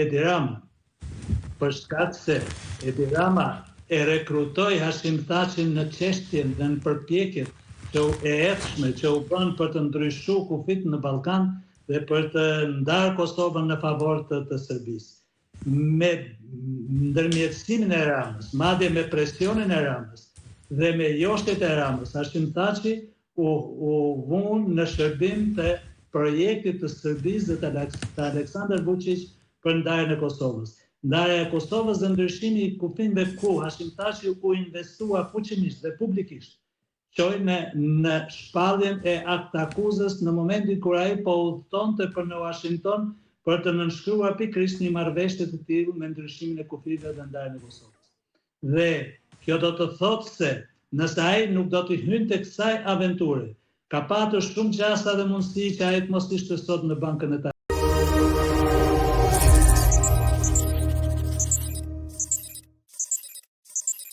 Edi Rama, për shkak se Edi Rama e rekrutoi Hashim Thacin në çështjen dhe në përpjekjet që e ecshme që u bën për të ndryshuar kufit në Ballkan dhe për të ndarë Kosovën në favor të Serbisë. Me ndërmjetësimin e Ramës, madje me presionin e Ramës dhe me joshtet e Ramës, Hashim Thaçi u vun në shërbim të projektit të Serbisë dhe të Aleksandar Vučić për ndarjen e Kosovës. Ndarja e Kosovës dhe ndryshimi i kufimeve ku Hashim Thaçi u investua fuqimisht dhe publikisht qoj në shpalljen e aktakuzës në momentin kur ai po udhtonte për në Washington për të nënshkruar pikërisht një marrëveshje të tillë me ndryshimin e kufijve dhe ndarjen e Kosovës. Dhe kjo do të thotë se nëse ai nuk do të hynte kësaj aventure, ka patur shumë gjasa dhe mundësi që ai të mos ishte sot në bankën e